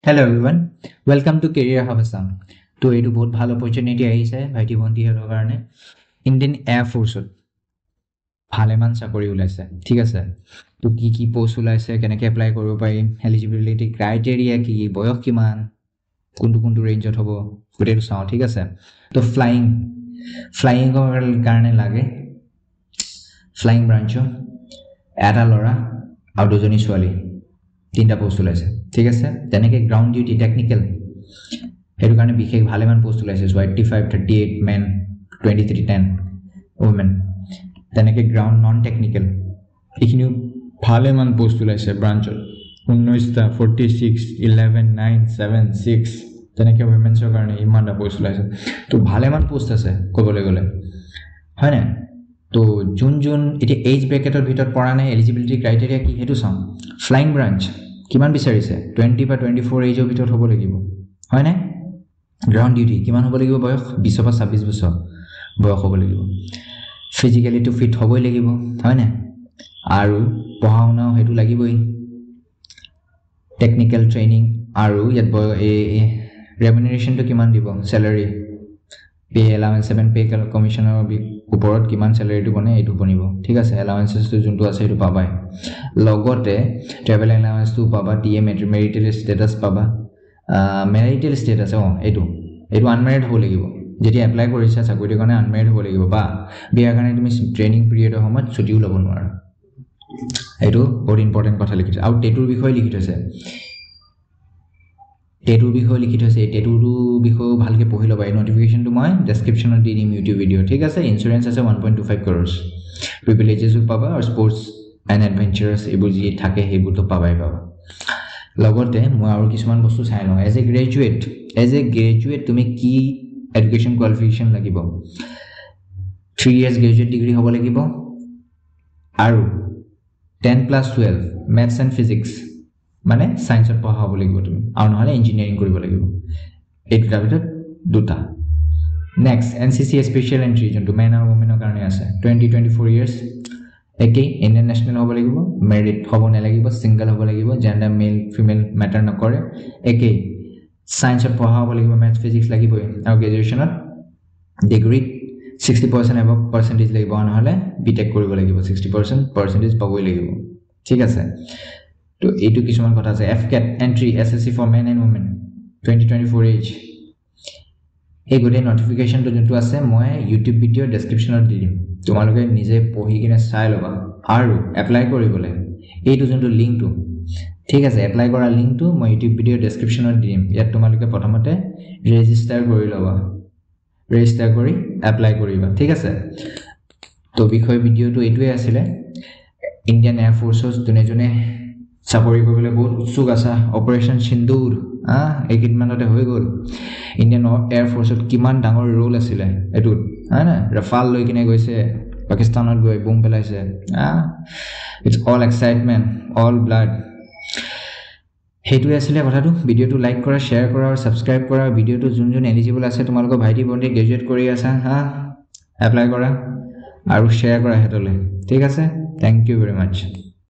Hello everyone, welcome to Career Hub Assam. তো এইটো বহুত ভাল অপৰচুনিটি আহিছে ভাইটি ভণ্টিহঁতৰ কাৰণে ইণ্ডিয়ান এয়াৰ ফ'ৰ্চত ভালেমান চাকৰি ওলাইছে ঠিক আছে তো কি পোষ্ট ওলাইছে কেনেকৈ এপ্লাই কৰিব পাৰিম এলিজিবিলিটি ক্ৰাইটেৰিয়া কি বয়স কিমান কোনটো ৰেঞ্জত হ'ব গোটেইটো চাওঁ ঠিক আছে তো ফ্লাইঙৰ কাৰণে লাগে ফ্লাইং ব্ৰাঞ্চৰ এটা ল'ৰা আৰু দুজনী ছোৱালী তিনিটা পোষ্ট ওলাইছে ঠিক আছে তেনেকৈ গ্ৰাউণ্ড ডিউটি টেকনিকেল সেইটো কাৰণে বিশেষ ভালেমান পোষ্ট ওলাইছে চ' 85-38 মেন 23-10 ওমেন তেনেকৈ গ্ৰাউণ্ড নন টেকনিকেল এইখিনিও ভালেমান পোষ্ট ওলাইছে ব্ৰাঞ্চত 19টা 46 11 9 7 6 তেনেকৈ ওমেন্সৰ কাৰণে ইমানটা পোষ্ট ওলাইছে তো ভালেমান পোষ্ট আছে ক'বলৈ গ'লে হয়নে তো যোন এতিয়া এজ ব্ৰেকেটৰ ভিতৰত পৰা নাই এলিজিবিলিটি ক্ৰাইটেৰিয়া কি সেইটো চাওঁ ফ্লাইং ব্ৰাঞ্চ কিমান বিচাৰিছে 20 বা 24 এজৰ ভিতৰত হ'ব লাগিব হয়নে গ্ৰাউণ্ড ডিউটি কিমান হ'ব লাগিব বয়স 20 বা 26 বছৰ বয়স হ'ব লাগিব ফিজিকেলিটো ফিট হ'বই লাগিব হয়নে আৰু পঢ়া শুনাও সেইটো লাগিবই টেকনিকেল ট্ৰেইনিং আৰু ইয়াত ৰেমুনেৰেশ্যনটো কিমান দিব চেলাৰী পে এলাউন্স 7 পে কমিশ্যনৰ ওপৰত কিমান চেলাৰীটো বনে এইটো বনিব ঠিক আছে এলাউন্সেছটো যোনটো আছে সেইটো পাবাই লগতে ট্ৰেভেল এলাউন্সটো পাবা টিএ মেৰিটেল ষ্টেটাছ পাবা মেৰিটেল ষ্টেটাছ এইটো আনমেৰিড হ'ব লাগিব যেতিয়া এপ্লাই কৰিছা চাকৰিটোৰ কাৰণে আনমেৰিড হ'ব লাগিব বা বিয়াৰ কাৰণে তুমি ট্ৰেইনিং পিৰিয়ডৰ সময়ত ছুটিও ল'ব নোৱাৰা এইটো বহুত ইম্পৰ্টেণ্ট কথা লিখি থৈছে আৰু টেটুৰ বিষয়ে লিখি থৈছে এই টেটুটো বিষয়ে ভালকৈ পঢ়ি ল'বা এই নটিফিকেশ্যনটো মই ডেছক্ৰিপশ্যনত দি দিম ইউটিউব ভিডিঅ' ঠিক আছে ইঞ্চুৰেঞ্চ আছে 1.25 crores প্ৰিভিলেজেছো পাবা আৰু স্পৰ্টছ এণ্ড এডভেঞ্চাৰাছ এইবোৰ যি থাকে সেইবোৰতো পাবা লগতে মই আৰু কিছুমান বস্তু চাই লওঁ এজ এ গ্ৰেজুৱেট তুমি কি এডুকেশ্যন কোৱালিফিকেশ্যন লাগিব 3 years গ্ৰেজুৱেট ডিগ্ৰী হ'ব লাগিব আৰু 10+12 মেথছ এণ্ড ফিজিক্স মানে সায়েন্সত পঢ়া হ'ব লাগিব তুমি আৰু নহলে ইঞ্জিনিয়াৰিং কৰিব লাগিব এই দুটাৰ ভিতৰত দুটা নেক্সট এনচিচি স্পেচিয়েল এন্ট্ৰি যোনটো মেন আৰু ওমেনৰ কাৰণে আছে 20-24 years একেই ইণ্ডিয়ান নেশ্যনেল হ'ব লাগিব মেৰিট হ'ব নালাগিব ছিংগল হ'ব লাগিব জেণ্ডাৰ মেল ফিমেল মেটাৰ নকৰে একেই সায়েন্সত পঢ়া হ'ব লাগিব মেথছ ফিজিক্স লাগিবই আৰু গ্ৰেজুৱেশ্যনত ডিগ্ৰী 60% এবভ পাৰ্চেণ্টেজ লাগিব নহলে বিটেক কৰিব লাগিব 60% পাৰ্চেণ্টেজ পাবই লাগিব ঠিক আছে তো এইটো কিছুমান কথা আছে এফকেট entry SSC for men and women 20-24 age এই গোটেই নটিফিকেশ্যনটো যোনটো আছে মই ইউটিউব ভিডিঅ' ডেছক্ৰিপশ্যনত দি দিম তোমালোকে নিজে পঢ়ি কিনে চাই ল'বা আৰু এপ্লাই কৰিবলৈ এইটো যোনটো লিংকটো ঠিক আছে এপ্লাই কৰা লিংকটো মই ইউটিউব ভিডিঅ' ডেছক্ৰিপশ্যনত দি দিম ইয়াত তোমালোকে প্ৰথমতে ৰেজিষ্টাৰ কৰি ল'বা ৰেজিষ্টাৰ কৰি এপ্লাই কৰিবা ঠিক আছে তো বিষয় ভিডিঅ'টো এইটোৱে আছিলে ইণ্ডিয়ান এয়াৰ ফ'ৰ্চৰ যোনে চাকৰি কৰিবলৈ বহুত উৎসুক আছা অপাৰেশ্যন সিন্দুৰ এইকেইদিনমানতে হৈ গ'ল ইণ্ডিয়ান এয়াৰ ফ'ৰ্চত কিমান ডাঙৰ ৰোল আছিলে এইটোত হয় না ৰাফাল লৈ কিনে গৈছে পাকিস্তানত গৈ বোম পেলাইছে it's all excitement all blood সেইটোৱে আছিলে কথাটো ভিডিঅ'টো লাইক কৰা শ্বেয়াৰ কৰা আৰু ছাবস্ক্ৰাইব কৰা ভিডিঅ'টো যোন এলিজিবল আছে তোমালোকৰ ভাইটি ভণ্টি গ্ৰেজুৱেট কৰি আছা এপ্লাই কৰা আৰু শ্বেয়াৰ কৰা সিহঁতলৈ ঠিক আছে থেংক ইউ ভেৰি মাছ